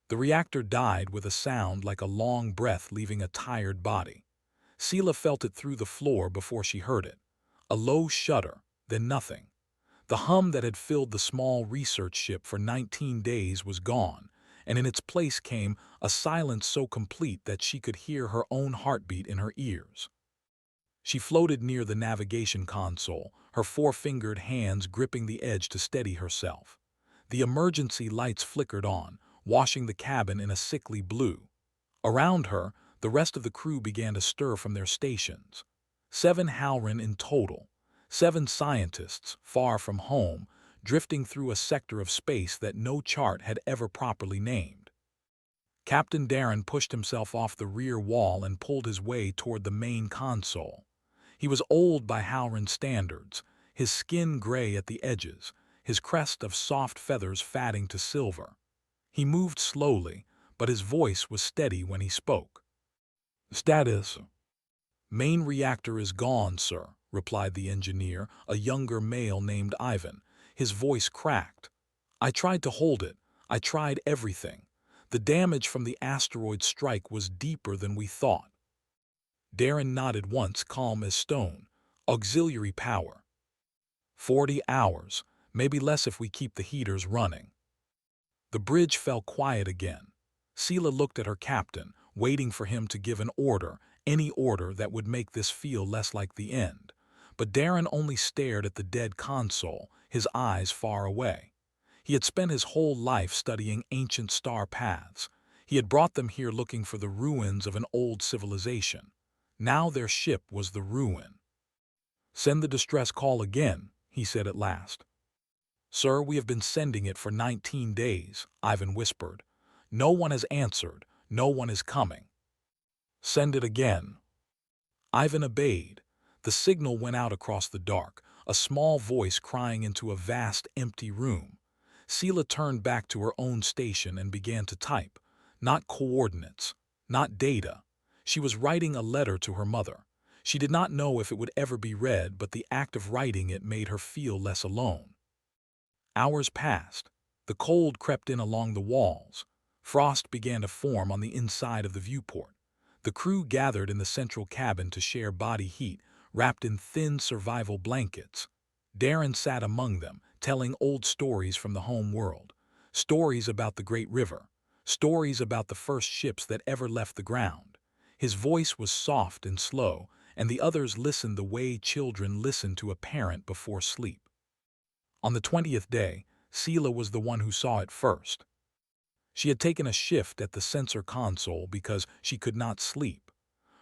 The reactor died with a sound like a long breath leaving a tired body. Sela felt it through the floor before she heard it. A low shudder, then nothing. The hum that had filled the small research ship for 19 days was gone, and in its place came a silence so complete that she could hear her own heartbeat in her ears. She floated near the navigation console, her four-fingered hands gripping the edge to steady herself. The emergency lights flickered on, washing the cabin in a sickly blue. Around her, the rest of the crew began to stir from their stations. 7 Halrin in total. 7 scientists, far from home, drifting through a sector of space that no chart had ever properly named. Captain Darren pushed himself off the rear wall and pulled his way toward the main console. He was old by Halrin standards, his skin gray at the edges, his crest of soft feathers fading to silver. He moved slowly, but his voice was steady when he spoke. "Status." "Main reactor is gone, sir," replied the engineer, a younger male named Ivan. His voice cracked. "I tried to hold it. I tried everything. The damage from the asteroid strike was deeper than we thought." Darren nodded once, calm as stone. "Auxiliary power. 40 hours, maybe less if we keep the heaters running." The bridge fell quiet again. Sela looked at her captain, waiting for him to give an order, any order that would make this feel less like the end. But Darren only stared at the dead console, his eyes far away. He had spent his whole life studying ancient star paths. He had brought them here looking for the ruins of an old civilization. Now their ship was the ruin. "Send the distress call again," he said at last. "Sir, we have been sending it for 19 days, Ivan whispered. "No one has answered, no one is coming." "Send it again." Ivan obeyed. The signal went out across the dark, a small voice crying into a vast, empty room. Sela turned back to her own station and began to type. Not coordinates, not data. She was writing a letter to her mother. She did not know if it would ever be read, but the act of writing it made her feel less alone. Hours passed. The cold crept in along the walls. Frost began to form on the inside of the viewport. The crew gathered in the central cabin to share body heat, wrapped in thin survival blankets. Darren sat among them, telling old stories from the home world. Stories about the Great River. Stories about the first ships that ever left the ground. His voice was soft and slow, and the others listened the way children listen to a parent before sleep. On the 20th day, Sela was the one who saw it first. She had taken a shift at the sensor console because she could not sleep.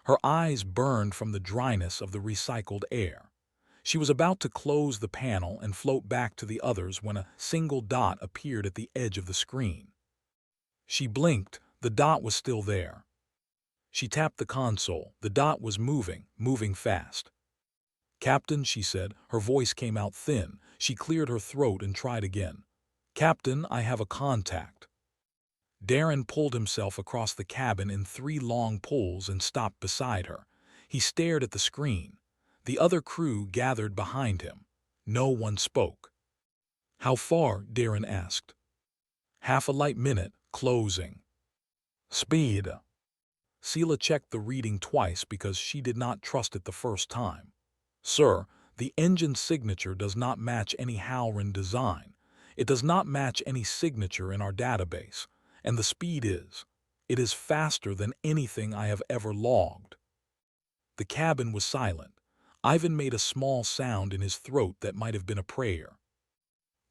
Her eyes burned from the dryness of the recycled air. She was about to close the panel and float back to the others when a single dot appeared at the edge of the screen. She blinked. The dot was still there. She tapped the console. The dot was moving fast. "Captain," she said. Her voice came out thin. She cleared her throat and tried again. "Captain, I have a contact." Darren pulled himself across the cabin in 3 long pulls and stopped beside her. He stared at the screen. The other crew gathered behind him. No one spoke. "How far?" Darren asked. "Half a light minute, closing." "Speed." Sela checked the reading twice because she did not trust it the first time. "Sir, the engine signature does not match any Halrin design. It does not match any signature in our database. And the speed it is faster than anything I have ever logged." The cabin was silent. Ivan made a small sound in his throat that might have been a prayer.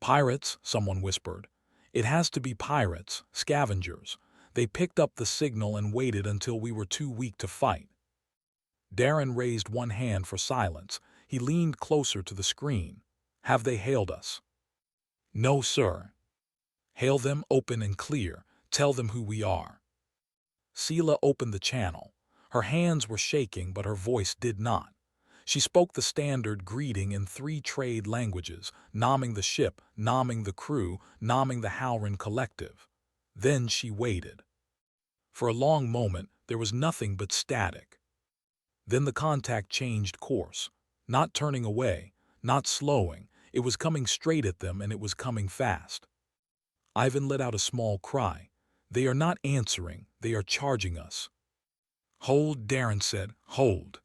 "Pirates," someone whispered. "It has to be pirates, scavengers. They picked up the signal and waited until we were too weak to fight." Darren raised one hand for silence. He leaned closer to the screen. "Have they hailed us?" "No, sir." "Hail them open and clear. Tell them who we are." Sela opened the channel. Her hands were shaking, but her voice did not. She spoke the standard greeting in 3 trade languages, naming the ship, naming the crew, naming the Halrin collective. Then she waited. For a long moment, there was nothing but static. Then the contact changed course. Not turning away, not slowing. It was coming straight at them, and it was coming fast. Ivan let out a small cry. They are not answering, they are charging us. Hold, Darren said, hold.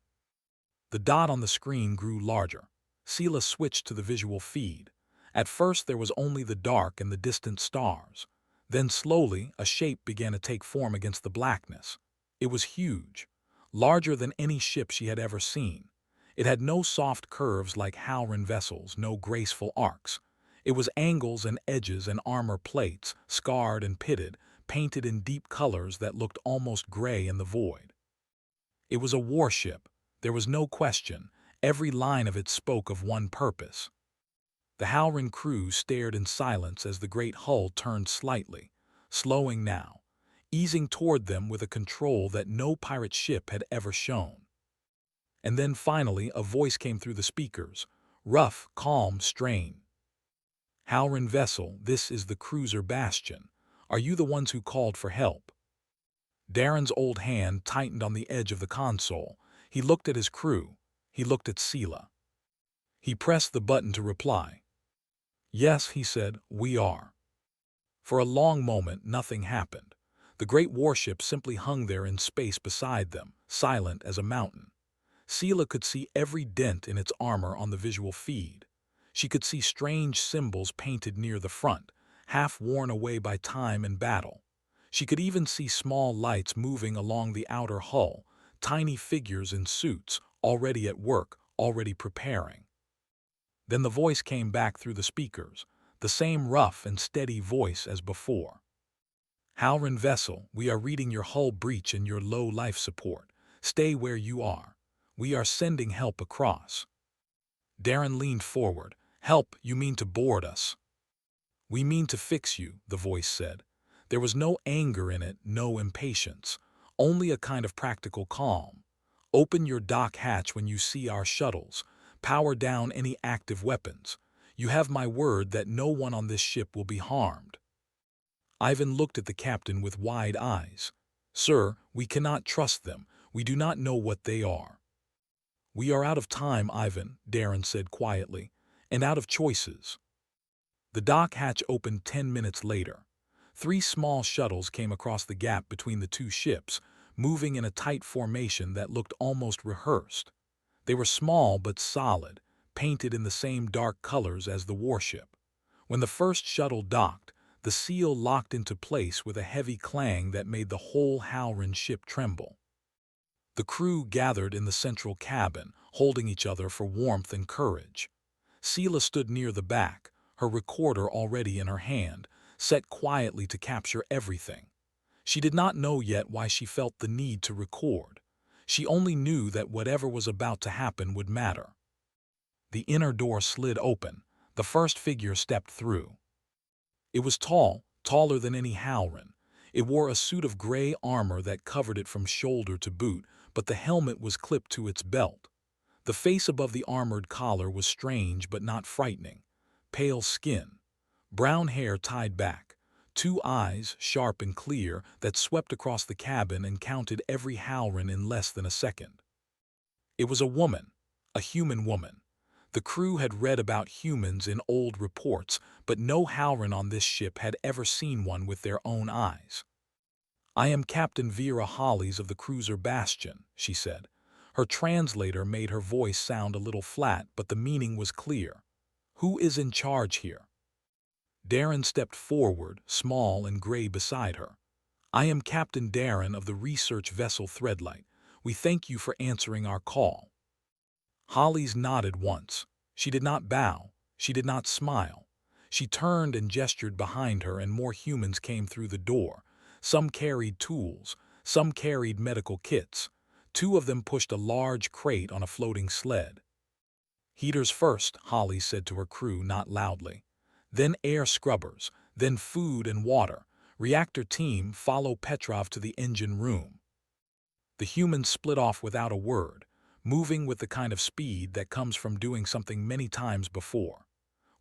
The dot on the screen grew larger. Sela switched to the visual feed. At first there was only the dark and the distant stars. Then slowly a shape began to take form against the blackness. It was huge, larger than any ship she had ever seen. It had no soft curves like Halrin vessels, no graceful arcs. It was angles and edges and armor plates, scarred and pitted, painted in deep colors that looked almost gray in the void. It was a warship. There was no question. Every line of it spoke of one purpose. The Halrin crew stared in silence as the great hull turned slightly, slowing now, easing toward them with a control that no pirate ship had ever shown. And then finally a voice came through the speakers, rough, calm, strained. Halrin vessel, this is the cruiser Bastion. Are you the ones who called for help? Darren's old hand tightened on the edge of the console. He looked at his crew. He looked at Sela. He pressed the button to reply. Yes, he said, we are. For a long moment, nothing happened. The great warship simply hung there in space beside them, silent as a mountain. Sela could see every dent in its armor on the visual feed. She could see strange symbols painted near the front, half worn away by time and battle. She could even see small lights moving along the outer hull, tiny figures in suits, already at work, already preparing. Then the voice came back through the speakers, the same rough and steady voice as before. Halrin vessel, we are reading your hull breach and your low life support. Stay where you are. We are sending help across. Darren leaned forward. Help, you mean to board us? We mean to fix you, the voice said. There was no anger in it, no impatience, only a kind of practical calm. Open your dock hatch when you see our shuttles. Power down any active weapons. You have my word that no one on this ship will be harmed. Ivan looked at the captain with wide eyes. Sir, we cannot trust them. We do not know what they are. We are out of time, Ivan, Darren said quietly, and out of choices. The dock hatch opened 10 minutes later. 3 small shuttles came across the gap between the 2 ships, moving in a tight formation that looked almost rehearsed. They were small but solid, painted in the same dark colors as the warship. When the first shuttle docked, the seal locked into place with a heavy clang that made the whole Halrin ship tremble. The crew gathered in the central cabin, holding each other for warmth and courage. Sela stood near the back, her recorder already in her hand, set quietly to capture everything. She did not know yet why she felt the need to record. She only knew that whatever was about to happen would matter. The inner door slid open. The first figure stepped through. It was tall, taller than any Halrin. It wore a suit of gray armor that covered it from shoulder to boot, but the helmet was clipped to its belt. The face above the armored collar was strange but not frightening. Pale skin, brown hair tied back, 2 eyes, sharp and clear, that swept across the cabin and counted every Halrin in less than a second. It was a woman, a human woman. The crew had read about humans in old reports, but no Halrin on this ship had ever seen one with their own eyes. I am Captain Vera Hollies of the cruiser Bastion, she said. Her translator made her voice sound a little flat, but the meaning was clear. Who is in charge here? Darren stepped forward, small and gray beside her. I am Captain Darren of the research vessel Threadlight. We thank you for answering our call. Hollies nodded once. She did not bow. She did not smile. She turned and gestured behind her, and more humans came through the door. Some carried tools. Some carried medical kits. 2 of them pushed a large crate on a floating sled. Heaters first, Holly said to her crew, not loudly. Then air scrubbers. Then food and water. Reactor team, follow Petrov to the engine room. The humans split off without a word, moving with the kind of speed that comes from doing something many times before.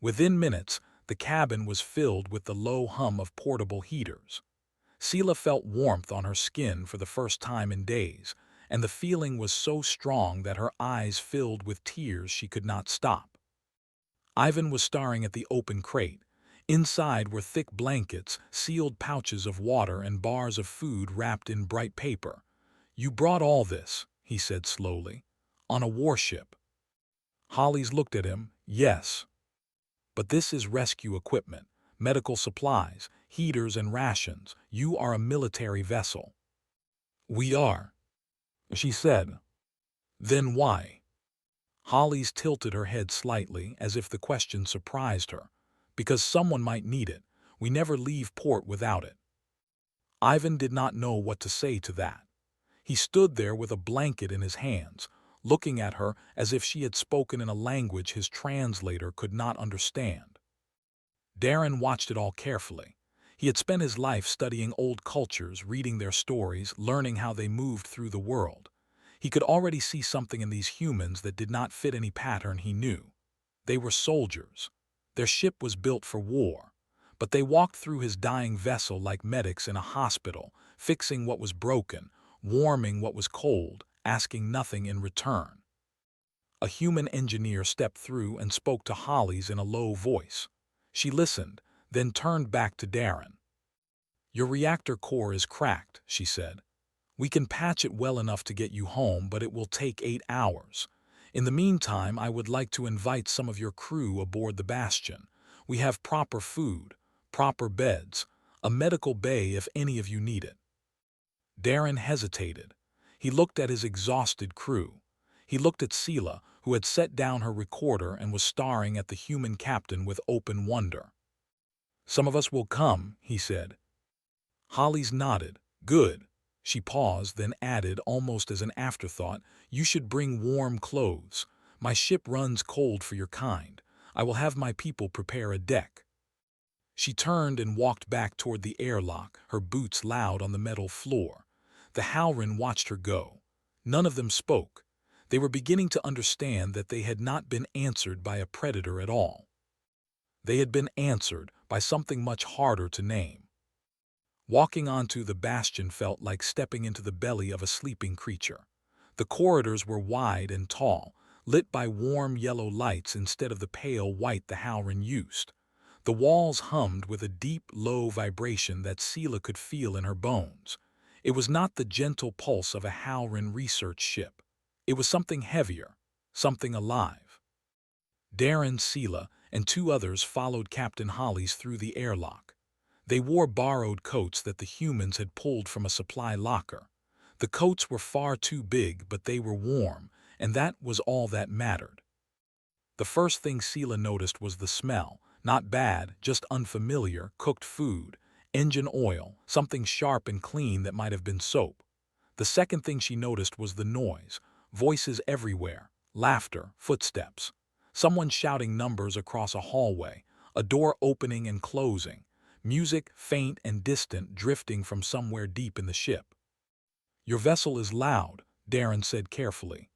Within minutes, the cabin was filled with the low hum of portable heaters. Sela felt warmth on her skin for the first time in days, and the feeling was so strong that her eyes filled with tears she could not stop. Ivan was staring at the open crate. Inside were thick blankets, sealed pouches of water, and bars of food wrapped in bright paper. "You brought all this," he said slowly, "on a warship." Hollis looked at him. "Yes. But this is rescue equipment, medical supplies, heaters and rations. You are a military vessel." "We are," she said. "Then why?" Hollis tilted her head slightly, as if the question surprised her. "Because someone might need it. We never leave port without it." Ivan did not know what to say to that. He stood there with a blanket in his hands, looking at her as if she had spoken in a language his translator could not understand. Darren watched it all carefully. He had spent his life studying old cultures, reading their stories, learning how they moved through the world. He could already see something in these humans that did not fit any pattern he knew. They were soldiers. Their ship was built for war. But they walked through his dying vessel like medics in a hospital, fixing what was broken, warming what was cold, asking nothing in return. A human engineer stepped through and spoke to Hollis in a low voice. She listened, then turned back to Darren. "Your reactor core is cracked," she said. "We can patch it well enough to get you home, but it will take 8 hours. In the meantime, I would like to invite some of your crew aboard the Bastion. We have proper food, proper beds, a medical bay if any of you need it." Darren hesitated. He looked at his exhausted crew. He looked at Sela, who had set down her recorder and was staring at the human captain with open wonder. "Some of us will come," he said. Hollis nodded. "Good." She paused, then added, almost as an afterthought, "You should bring warm clothes. My ship runs cold for your kind. I will have my people prepare a deck." She turned and walked back toward the airlock, her boots loud on the metal floor. The Halrin watched her go. None of them spoke. They were beginning to understand that they had not been answered by a predator at all. They had been answered by something much harder to name. Walking onto the Bastion felt like stepping into the belly of a sleeping creature. The corridors were wide and tall, lit by warm yellow lights instead of the pale white the Halrin used. The walls hummed with a deep, low vibration that Sela could feel in her bones. It was not the gentle pulse of a Halrin research ship. It was something heavier, something alive. Darren, Sela, and 2 others followed Captain Hollis through the airlock. They wore borrowed coats that the humans had pulled from a supply locker. The coats were far too big, but they were warm, and that was all that mattered. The first thing Sela noticed was the smell. Not bad, just unfamiliar, cooked food, engine oil, something sharp and clean that might have been soap. The second thing she noticed was the noise. Voices everywhere, laughter, footsteps. Someone shouting numbers across a hallway, a door opening and closing. Music, faint and distant, drifting from somewhere deep in the ship. "Your vessel is loud," Darren said carefully.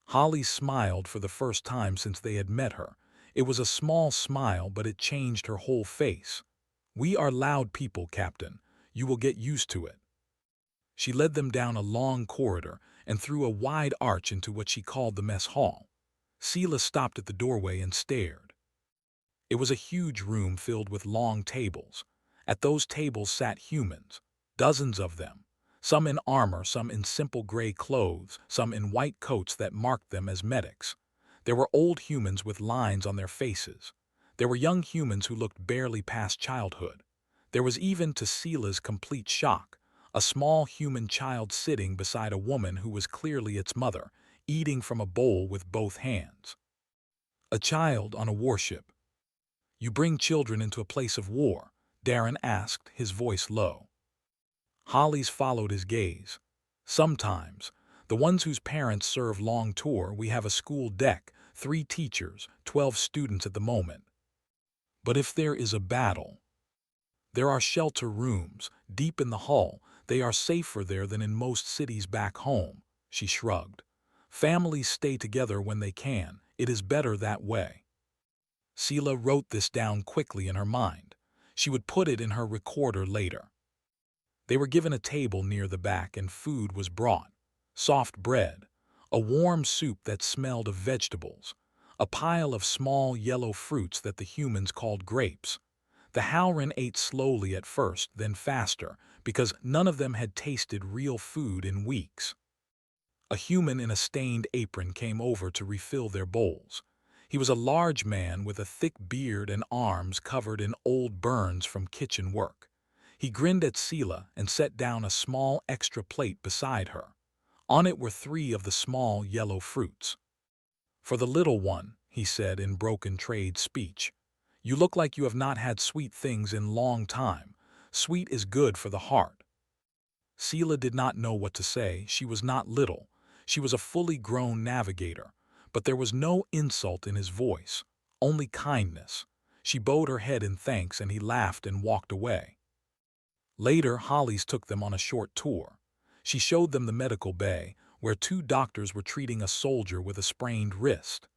Hollis smiled for the first time since they had met her. It was a small smile, but it changed her whole face. "We are loud people, Captain. You will get used to it." She led them down a long corridor and through a wide arch into what she called the mess hall. Sela stopped at the doorway and stared. It was a huge room filled with long tables. At those tables sat humans, dozens of them, some in armor, some in simple gray clothes, some in white coats that marked them as medics. There were old humans with lines on their faces. There were young humans who looked barely past childhood. There was, even to Sela's complete shock, a small human child sitting beside a woman who was clearly its mother, eating from a bowl with both hands. A child on a warship. "You bring children into a place of war?" Darren asked, his voice low. Hollis followed his gaze. "Sometimes. The ones whose parents serve long tour, we have a school deck, 3 teachers, 12 students at the moment. But if there is a battle, there are shelter rooms, deep in the hull. They are safer there than in most cities back home." She shrugged. "Families stay together when they can. It is better that way." Sela wrote this down quickly in her mind. She would put it in her recorder later. They were given a table near the back and food was brought. Soft bread, a warm soup that smelled of vegetables, a pile of small yellow fruits that the humans called grapes. The Howren ate slowly at first, then faster, because none of them had tasted real food in weeks. A human in a stained apron came over to refill their bowls. He was a large man with a thick beard and arms covered in old burns from kitchen work. He grinned at Sela and set down a small extra plate beside her. On it were 3 of the small yellow fruits. "For the little one," he said in broken trade speech. "You look like you have not had sweet things in long time. Sweet is good for the heart." Sela did not know what to say. She was not little. She was a fully grown navigator. But there was no insult in his voice, only kindness. She bowed her head in thanks and he laughed and walked away. Later, Hollis took them on a short tour. She showed them the medical bay, where 2 doctors were treating a soldier with a sprained wrist.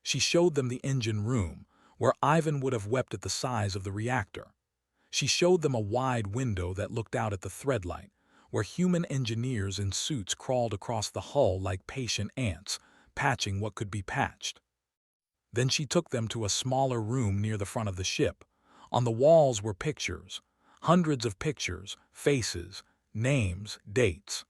She showed them the engine room, where Ivan would have wept at the size of the reactor. She showed them a wide window that looked out at the threadlight, where human engineers in suits crawled across the hull like patient ants, patching what could be patched. Then she took them to a smaller room near the front of the ship. On the walls were pictures, hundreds of pictures, faces, names, dates.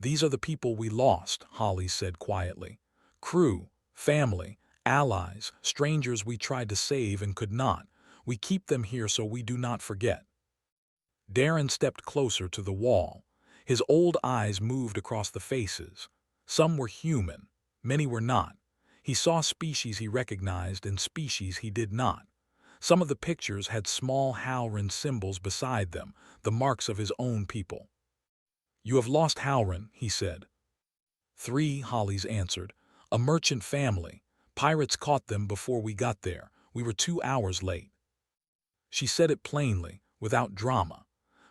"These are the people we lost," Holly said quietly. "Crew, family, allies, strangers we tried to save and could not. We keep them here so we do not forget." Darren stepped closer to the wall. His old eyes moved across the faces. Some were human, many were not. He saw species he recognized and species he did not. Some of the pictures had small Howren symbols beside them, the marks of his own people. "You have lost Howren," he said. 3, Hollis answered. "A merchant family. Pirates caught them before we got there. We were 2 hours late." She said it plainly, without drama.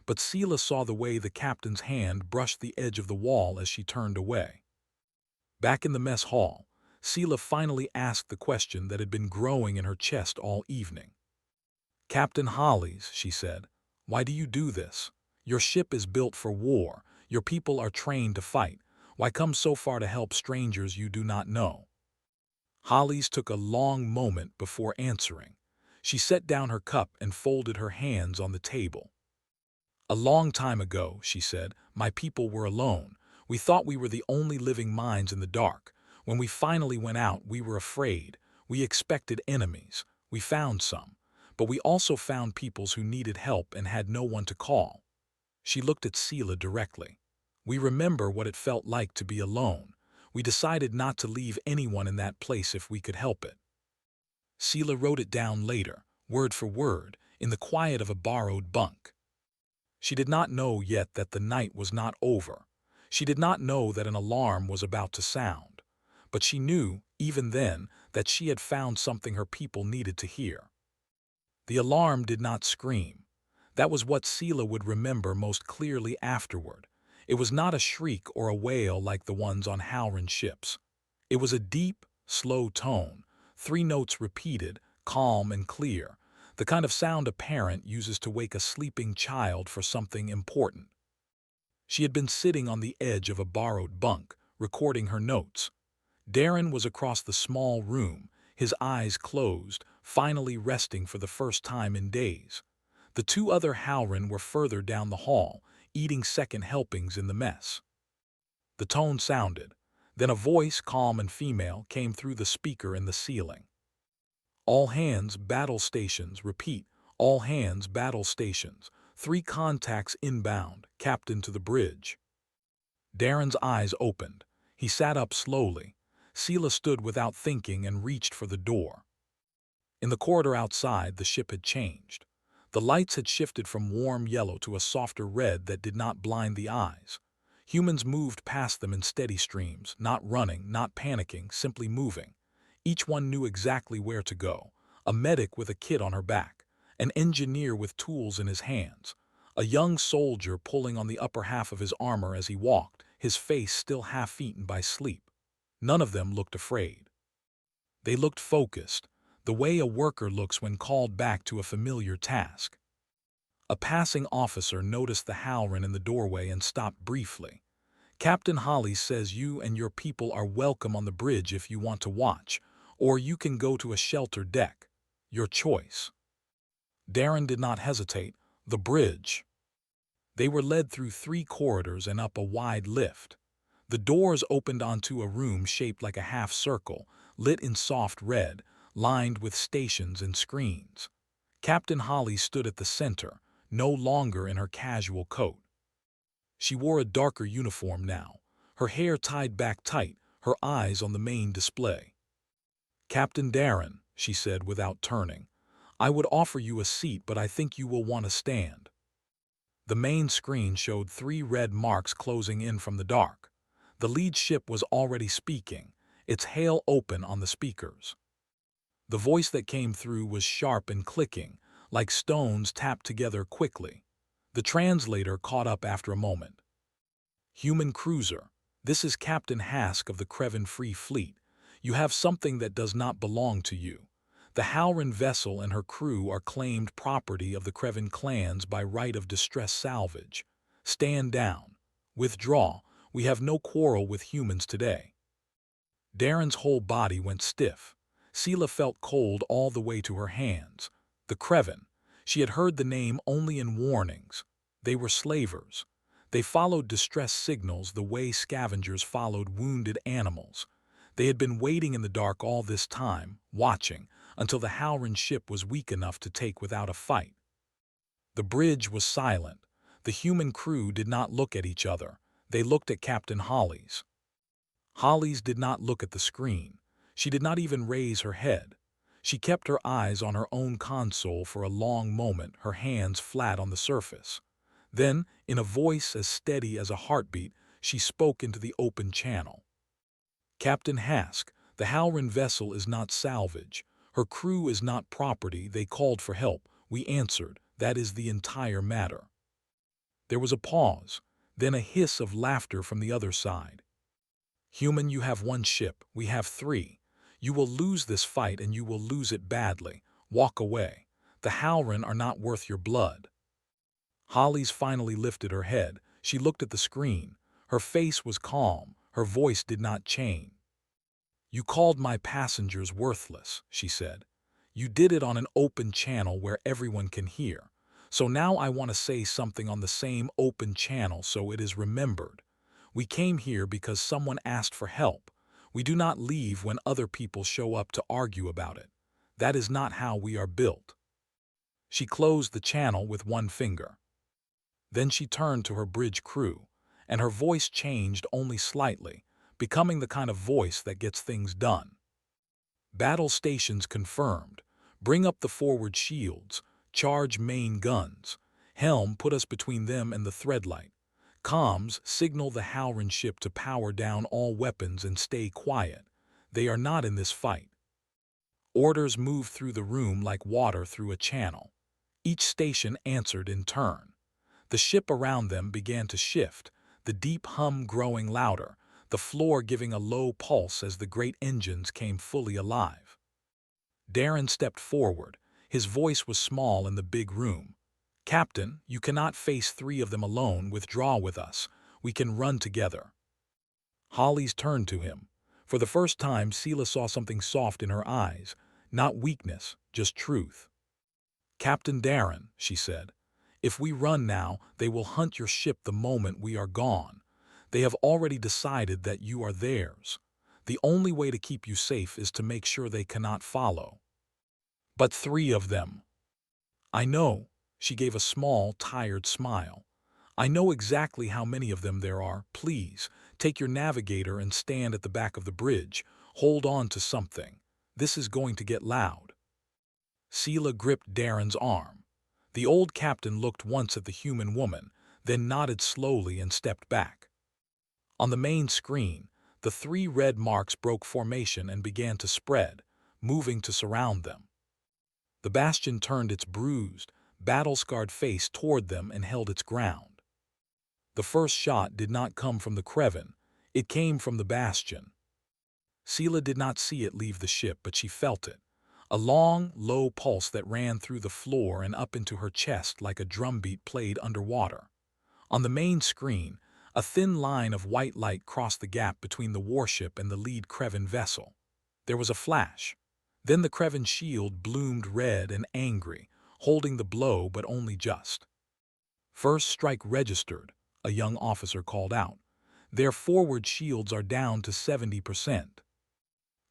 But Sela saw the way the captain's hand brushed the edge of the wall as she turned away. Back in the mess hall, Sela finally asked the question that had been growing in her chest all evening. "Captain Hollis," she said, "why do you do this? Your ship is built for war. Your people are trained to fight. Why come so far to help strangers you do not know?" Hollis took a long moment before answering. She set down her cup and folded her hands on the table. "A long time ago," she said, "my people were alone. We thought we were the only living minds in the dark. When we finally went out, we were afraid. We expected enemies. We found some. But we also found peoples who needed help and had no one to call." She looked at Sela directly. "We remember what it felt like to be alone. We decided not to leave anyone in that place if we could help it." Sela wrote it down later, word for word, in the quiet of a borrowed bunk. She did not know yet that the night was not over. She did not know that an alarm was about to sound. But she knew, even then, that she had found something her people needed to hear. The alarm did not scream. That was what Sela would remember most clearly afterward. It was not a shriek or a wail like the ones on Howren ships. It was a deep, slow tone, 3 notes repeated, calm and clear, the kind of sound a parent uses to wake a sleeping child for something important. She had been sitting on the edge of a borrowed bunk, recording her notes. Darren was across the small room, his eyes closed, finally resting for the first time in days. The 2 other Howren were further down the hall, eating second helpings in the mess. The tone sounded. Then a voice, calm and female, came through the speaker in the ceiling. "All hands, battle stations, repeat. All hands, battle stations. 3 contacts inbound, captain to the bridge." Darren's eyes opened. He sat up slowly. Sela stood without thinking and reached for the door. In the corridor outside, the ship had changed. The lights had shifted from warm yellow to a softer red that did not blind the eyes. Humans moved past them in steady streams, not running, not panicking, simply moving. Each one knew exactly where to go. A medic with a kit on her back, an engineer with tools in his hands, a young soldier pulling on the upper half of his armor as he walked, his face still half-eaten by sleep. None of them looked afraid. They looked focused, the way a worker looks when called back to a familiar task. A passing officer noticed the Howren in the doorway and stopped briefly. "Captain Holly says you and your people are welcome on the bridge if you want to watch, or you can go to a shelter deck. Your choice." Darren did not hesitate. The bridge. They were led through 3 corridors and up a wide lift. The doors opened onto a room shaped like a half circle, lit in soft red, lined with stations and screens. Captain Holly stood at the center, no longer in her casual coat. She wore a darker uniform now, her hair tied back tight, her eyes on the main display. "Captain Darren," she said without turning, "I would offer you a seat, but I think you will want to stand." The main screen showed 3 red marks closing in from the dark. The lead ship was already speaking, its hail open on the speakers. The voice that came through was sharp and clicking, like stones tapped together quickly. The translator caught up after a moment. "Human cruiser, this is Captain Hask of the Kreven Free Fleet. You have something that does not belong to you. The Halrin vessel and her crew are claimed property of the Kreven clans by right of distress salvage. Stand down. Withdraw. We have no quarrel with humans today." Darren's whole body went stiff. Sela felt cold all the way to her hands. The Kreven. She had heard the name only in warnings. They were slavers. They followed distress signals the way scavengers followed wounded animals. They had been waiting in the dark all this time, watching, until the Halrin ship was weak enough to take without a fight. The bridge was silent. The human crew did not look at each other. They looked at Captain Hollies. Hollies did not look at the screen. She did not even raise her head. She kept her eyes on her own console for a long moment, her hands flat on the surface. Then, in a voice as steady as a heartbeat, she spoke into the open channel. "Captain Hask, the Halrin vessel is not salvage. Her crew is not property. They called for help. We answered. That is the entire matter." There was a pause, then a hiss of laughter from the other side. "Human, you have 1 ship. We have 3. You will lose this fight and you will lose it badly. Walk away. The Halrin are not worth your blood." Hollies finally lifted her head. She looked at the screen. Her face was calm. Her voice did not change. "You called my passengers worthless," she said. "You did it on an open channel where everyone can hear. So now I want to say something on the same open channel so it is remembered. We came here because someone asked for help. We do not leave when other people show up to argue about it. That is not how we are built." She closed the channel with 1 finger. Then she turned to her bridge crew, and her voice changed only slightly, becoming the kind of voice that gets things done. "Battle stations confirmed. Bring up the forward shields. Charge main guns. Helm, put us between them and the threadlight. Comms, signal the Halrin ship to power down all weapons and stay quiet. They are not in this fight." Orders moved through the room like water through a channel. Each station answered in turn. The ship around them began to shift, the deep hum growing louder, the floor giving a low pulse as the great engines came fully alive. Darren stepped forward. His voice was small in the big room. "Captain, you cannot face 3 of them alone. Withdraw with us. We can run together." Hollies turned to him. For the first time, Sela saw something soft in her eyes. Not weakness, just truth. "Captain Darren," she said, "if we run now, they will hunt your ship the moment we are gone. They have already decided that you are theirs. The only way to keep you safe is to make sure they cannot follow." "But 3 of them." "I know." She gave a small, tired smile. "I know exactly how many of them there are. Please, take your navigator and stand at the back of the bridge. Hold on to something. This is going to get loud." Sela gripped Darren's arm. The old captain looked once at the human woman, then nodded slowly and stepped back. On the main screen, the 3 red marks broke formation and began to spread, moving to surround them. The Bastion turned its bruised, battle-scarred face toward them and held its ground. The first shot did not come from the Kreven. It came from the Bastion. Sela did not see it leave the ship, but she felt it. A long, low pulse that ran through the floor and up into her chest like a drumbeat played underwater. On the main screen, a thin line of white light crossed the gap between the warship and the lead Kreven vessel. There was a flash. Then the Kreven shield bloomed red and angry, holding the blow but only just. "First strike registered," a young officer called out. "Their forward shields are down to 70%.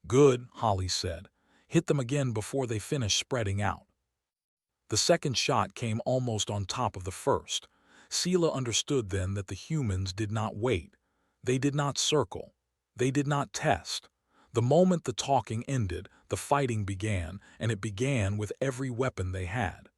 "Good," Holly said. "Hit them again before they finish spreading out." The second shot came almost on top of the first. Sela understood then that the humans did not wait. They did not circle. They did not test. The moment the talking ended, the fighting began, and it began with every weapon they had.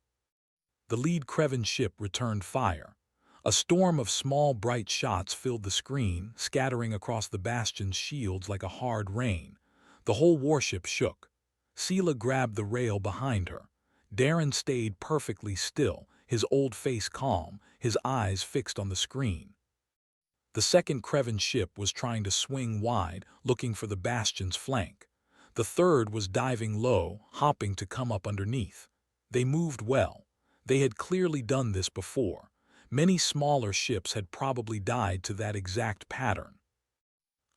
The lead Kreven ship returned fire. A storm of small, bright shots filled the screen, scattering across the Bastion's shields like a hard rain. The whole warship shook. Sela grabbed the rail behind her. Darren stayed perfectly still, his old face calm, his eyes fixed on the screen. The second Kreven ship was trying to swing wide, looking for the Bastion's flank. The third was diving low, hopping to come up underneath. They moved well. They had clearly done this before. Many smaller ships had probably died to that exact pattern.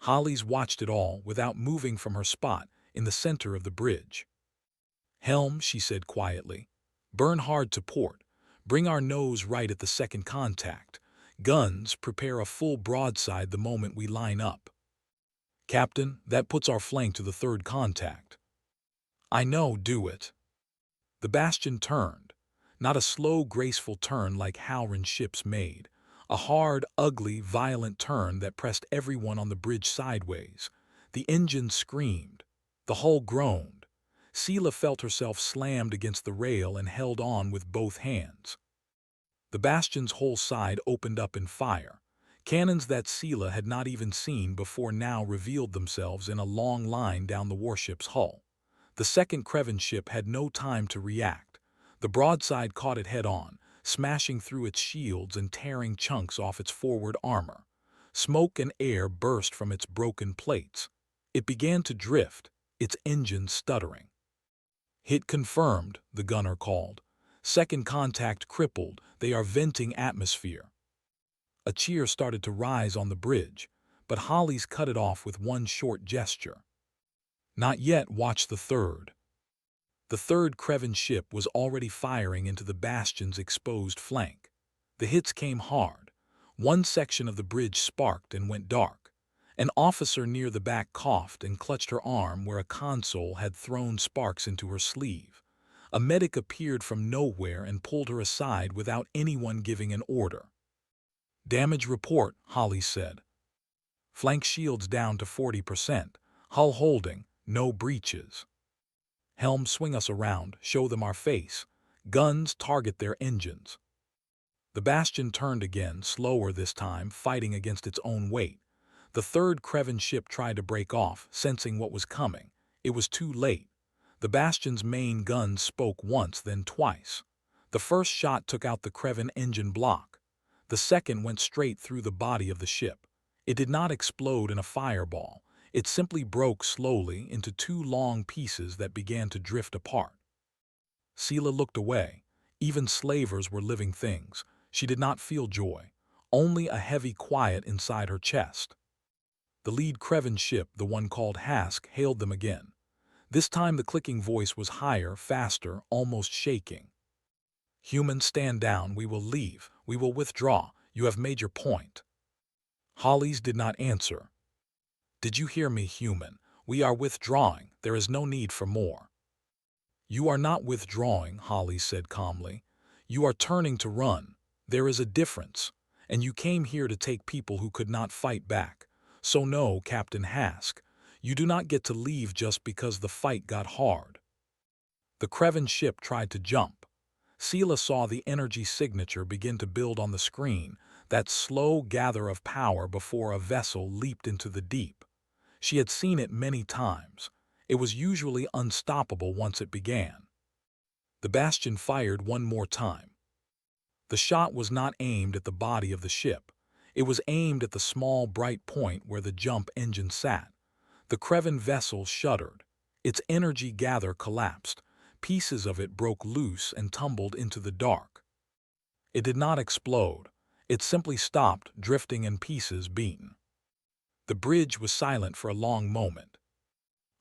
Hollis watched it all without moving from her spot in the center of the bridge. "Helm," she said quietly. "Burn hard to port. Bring our nose right at the second contact. Guns, prepare a full broadside the moment we line up." "Captain, that puts our flank to the third contact." "I know, do it." The Bastion turned. Not a slow, graceful turn like Halrin's ships made. A hard, ugly, violent turn that pressed everyone on the bridge sideways. The engine screamed. The hull groaned. Sela felt herself slammed against the rail and held on with both hands. The Bastion's whole side opened up in fire. Cannons that Sela had not even seen before now revealed themselves in a long line down the warship's hull. The second Kreven ship had no time to react. The broadside caught it head-on, smashing through its shields and tearing chunks off its forward armor. Smoke and air burst from its broken plates. It began to drift, its engines stuttering. "Hit confirmed," the gunner called. "Second contact crippled. They are venting atmosphere." A cheer started to rise on the bridge, but Hollis cut it off with one short gesture. "Not yet, watch the third." The third Kreven ship was already firing into the Bastion's exposed flank. The hits came hard. One section of the bridge sparked and went dark. An officer near the back coughed and clutched her arm where a console had thrown sparks into her sleeve. A medic appeared from nowhere and pulled her aside without anyone giving an order. "Damage report," Holly said. "Flank shields down to 40%. Hull holding, no breaches." "Helm, swing us around, show them our face. Guns, target their engines." The Bastion turned again, slower this time, fighting against its own weight. The third Kreven ship tried to break off, sensing what was coming. It was too late. The Bastion's main guns spoke once, then twice. The first shot took out the Kreven engine block. The second went straight through the body of the ship. It did not explode in a fireball. It simply broke slowly into two long pieces that began to drift apart. Sela looked away. Even slavers were living things. She did not feel joy, only a heavy quiet inside her chest. The lead Kreven ship, the one called Hask, hailed them again. This time the clicking voice was higher, faster, almost shaking. "Humans, stand down. We will leave. We will withdraw. You have made your point." Hollis did not answer. "Did you hear me, human? We are withdrawing. There is no need for more." "You are not withdrawing," Hollis said calmly. "You are turning to run. There is a difference. And you came here to take people who could not fight back. So no, Captain Hask, you do not get to leave just because the fight got hard." The Kreven ship tried to jump. Sela saw the energy signature begin to build on the screen, that slow gather of power before a vessel leaped into the deep. She had seen it many times. It was usually unstoppable once it began. The Bastion fired one more time. The shot was not aimed at the body of the ship. It was aimed at the small, bright point where the jump engine sat. The Kreven vessel shuddered. Its energy gather collapsed. Pieces of it broke loose and tumbled into the dark. It did not explode. It simply stopped, drifting in pieces beaten. The bridge was silent for a long moment.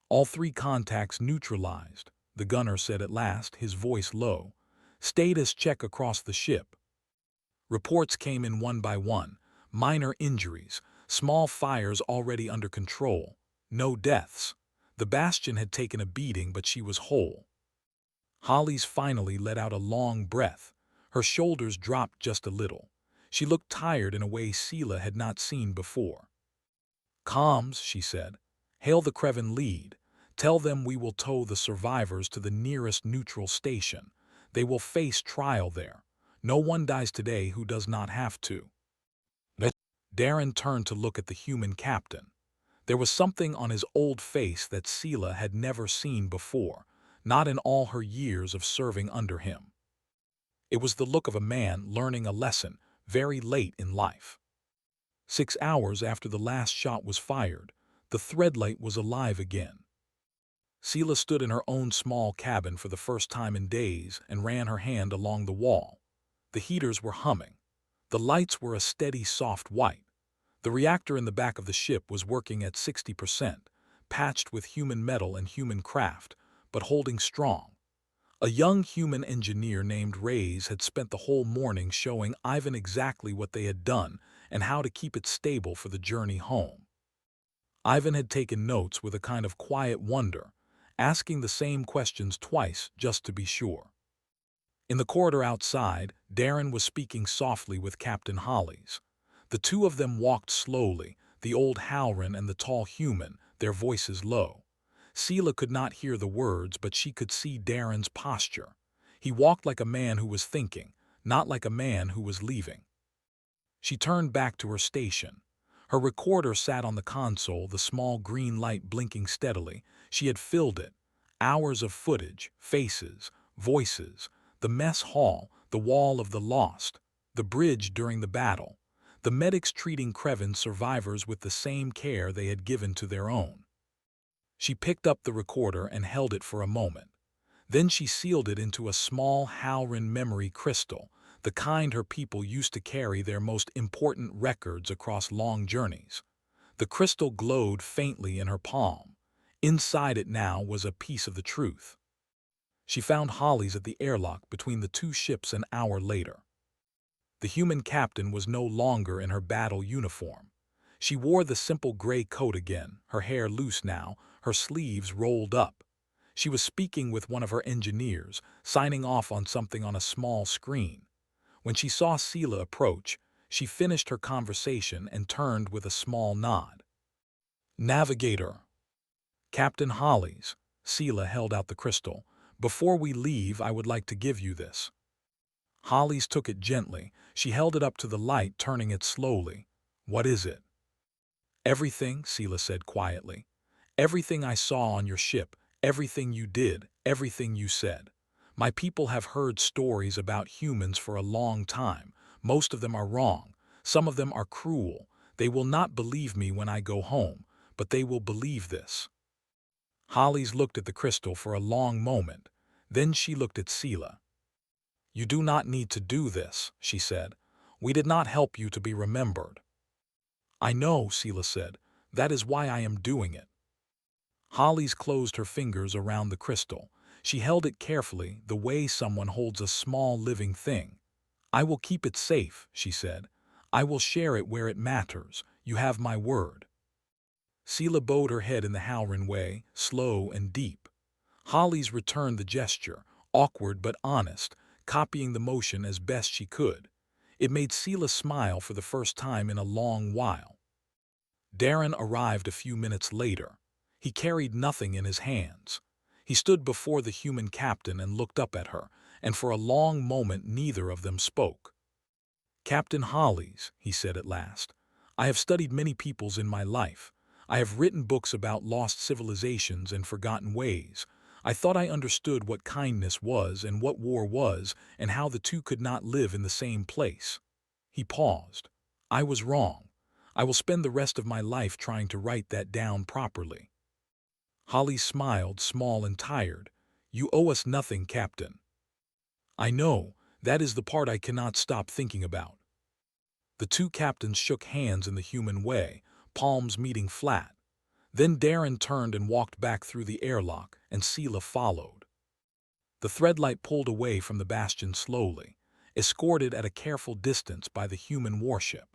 "All three contacts neutralized," the gunner said at last, his voice low. Status check across the ship. Reports came in one by one. Minor injuries, small fires already under control, no deaths. The Bastion had taken a beating, but she was whole. Hollis finally let out a long breath. Her shoulders dropped just a little. She looked tired in a way Sela had not seen before. "Comms," she said. "Hail the Kreven lead. Tell them we will tow the survivors to the nearest neutral station. They will face trial there. No one dies today who does not have to." Darren turned to look at the human captain. There was something on his old face that Sela had never seen before, not in all her years of serving under him. It was the look of a man learning a lesson very late in life. 6 hours after the last shot was fired, the threadlight was alive again. Sela stood in her own small cabin for the first time in days and ran her hand along the wall. The heaters were humming. The lights were a steady, soft white. The reactor in the back of the ship was working at 60%, patched with human metal and human craft, but holding strong. A young human engineer named Reyes had spent the whole morning showing Ivan exactly what they had done and how to keep it stable for the journey home. Ivan had taken notes with a kind of quiet wonder, asking the same questions twice just to be sure. In the corridor outside, Darren was speaking softly with Captain Hollis. The two of them walked slowly, the old Halrin and the tall human, their voices low. Sela could not hear the words, but she could see Darren's posture. He walked like a man who was thinking, not like a man who was leaving. She turned back to her station. Her recorder sat on the console, the small green light blinking steadily. She had filled it. Hours of footage, faces, voices, the mess hall, the wall of the lost, the bridge during the battle, the medics treating Kreven survivors with the same care they had given to their own. She picked up the recorder and held it for a moment. Then she sealed it into a small Halrin memory crystal, the kind her people used to carry their most important records across long journeys. The crystal glowed faintly in her palm. Inside it now was a piece of the truth. She found Hollis at the airlock between the two ships an hour later. The human captain was no longer in her battle uniform. She wore the simple gray coat again, her hair loose now, her sleeves rolled up. She was speaking with one of her engineers, signing off on something on a small screen. When she saw Sela approach, she finished her conversation and turned with a small nod. "Navigator." "Captain Hollis," Sela held out the crystal. "Before we leave, I would like to give you this." Hollis took it gently. She held it up to the light, turning it slowly. "What is it?" "Everything," Sela said quietly. "Everything I saw on your ship, everything you did, everything you said. My people have heard stories about humans for a long time. Most of them are wrong. Some of them are cruel. They will not believe me when I go home, but they will believe this." Hollis looked at the crystal for a long moment. Then she looked at Sela. "You do not need to do this," she said. "We did not help you to be remembered." "I know," Sela said. "That is why I am doing it." Hollis closed her fingers around the crystal. She held it carefully, the way someone holds a small living thing. "I will keep it safe," she said. "I will share it where it matters. You have my word." Sela bowed her head in the Halrin way, slow and deep. Hollis returned the gesture, awkward but honest, copying the motion as best she could. It made Sela smile for the first time in a long while. Darren arrived a few minutes later. He carried nothing in his hands. He stood before the human captain and looked up at her, and for a long moment neither of them spoke. "Captain Hollis," he said at last, "I have studied many peoples in my life. I have written books about lost civilizations and forgotten ways. I thought I understood what kindness was and what war was and how the two could not live in the same place." He paused. "I was wrong. I will spend the rest of my life trying to write that down properly." Holly smiled, small and tired. "You owe us nothing, Captain." "I know. That is the part I cannot stop thinking about." The two captains shook hands in the human way, palms meeting flat. Then Darren turned and walked back through the airlock, and Sela followed. The threadlight pulled away from the Bastion slowly, escorted at a careful distance by the human warship.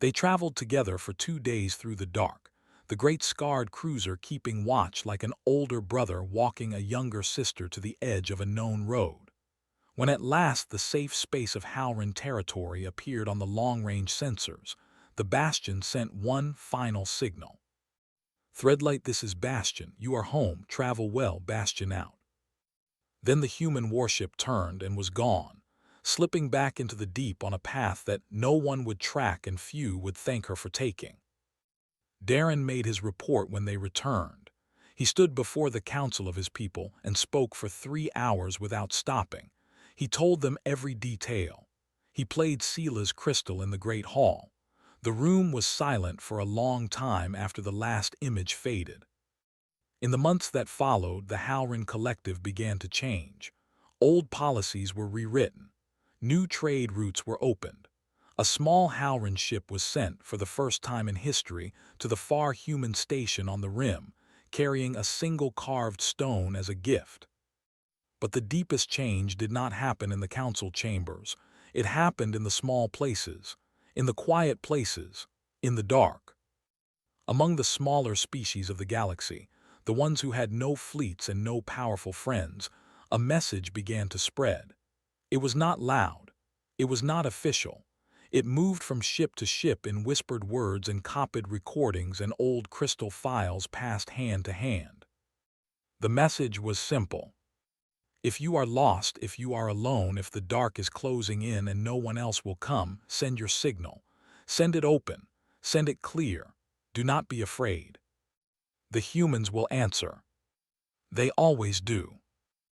They traveled together for 2 days through the dark, the great scarred cruiser keeping watch like an older brother walking a younger sister to the edge of a known road. When at last the safe space of Halrin territory appeared on the long-range sensors, the Bastion sent one final signal. "Threadlight, this is Bastion. You are home. Travel well, Bastion out." Then the human warship turned and was gone, slipping back into the deep on a path that no one would track and few would thank her for taking. Darren made his report when they returned. He stood before the council of his people and spoke for 3 hours without stopping. He told them every detail. He played Sela's crystal in the Great Hall. The room was silent for a long time after the last image faded. In the months that followed, the Halrin Collective began to change. Old policies were rewritten. New trade routes were opened. A small Halrin ship was sent, for the first time in history, to the far human station on the rim, carrying a single carved stone as a gift. But the deepest change did not happen in the council chambers. It happened in the small places, in the quiet places, in the dark. Among the smaller species of the galaxy, the ones who had no fleets and no powerful friends, a message began to spread. It was not loud. It was not official. It moved from ship to ship in whispered words and copied recordings, and old crystal files passed hand to hand. The message was simple. If you are lost, if you are alone, if the dark is closing in and no one else will come, send your signal. Send it open. Send it clear. Do not be afraid. The humans will answer. They always do.